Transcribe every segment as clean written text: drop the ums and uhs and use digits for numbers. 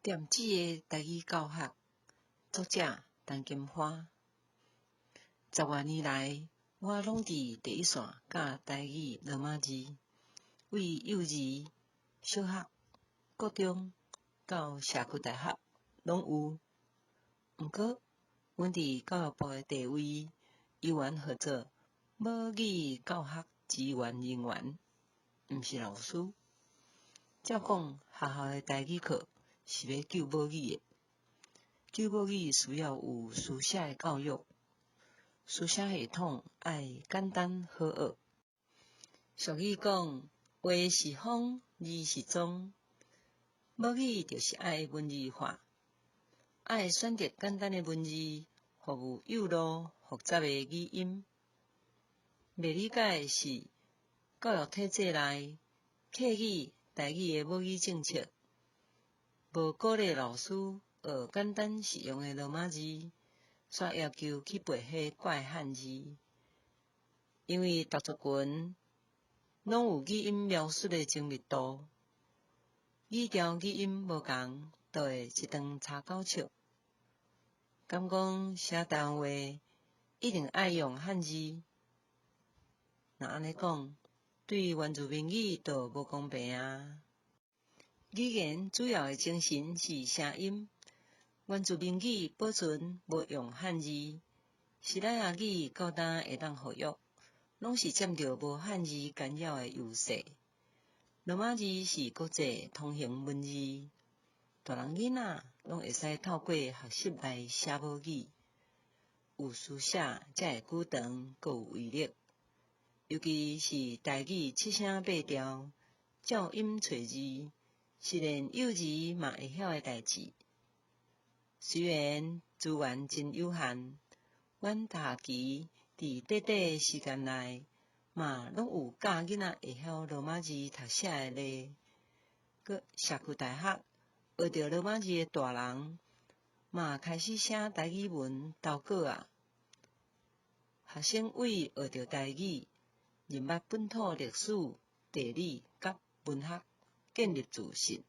点子的台语教学，作者陈金花。10多年来，我拢伫第一线教台语罗马字，为幼儿、小学、高中到社区大学拢有。毋过，阮伫教育部的地位，依然号做母语教学支援人员，毋是老师。照讲，学校的台语课是要救母语的，救母语需要有书写的教育，书写系统爱简单好学。俗语讲，话是风，字是钟，母语就是爱文字化，爱选择简单的文字，服务幼路复杂的语音。未理解的是，教育体制内客语台语的母语政策，无鼓励老师学简单实用的罗马字，煞要求去背迄怪汉字。因为大族群拢有语音描述的精密度，语调语音无共，就会一顿差九笑。敢讲写台湾话一定爱用汉字？若安尼讲，对原住民语就无公平啊！语言主要的精神是声音，原住民语保存无用汉字，西拉雅语到今会当活跃，拢是占着无汉字干扰的优势。罗马字是国际通行文字，大人囡仔拢会使透过学习来写母语，有书写才会久长，阁有威力。尤其是台语七声八调，照音找字，是连幼儿嘛会晓的代志。虽然资源真有限，阮大学期伫短短的时间内，嘛拢有教囡仔会晓罗马字读写的咧。搁社区大学学着罗马字的大人，嘛开始写台语文投稿啊。学生为学着台语，认捌本土历史、地理甲文学，建立自信。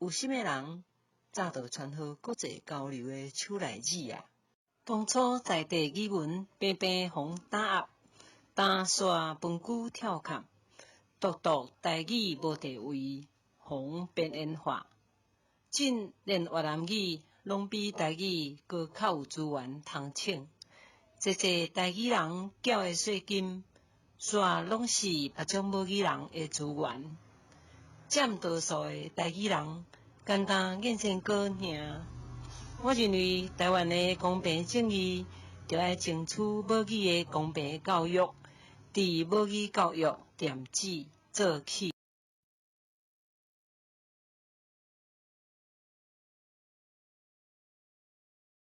有心的人早就传好国际交流的手来字啊！当初在地语文平平互打压，单刷分句跳坎，独台语无地位，互边缘化。真连越南语拢比台语搁较有资源通请。济台语人缴的税金，煞拢是别种母语人的资源，占多数的台语人简单眼前过尔。我认为台湾的公平正义，就要争取母语的公平教育，伫母语教育点子做起。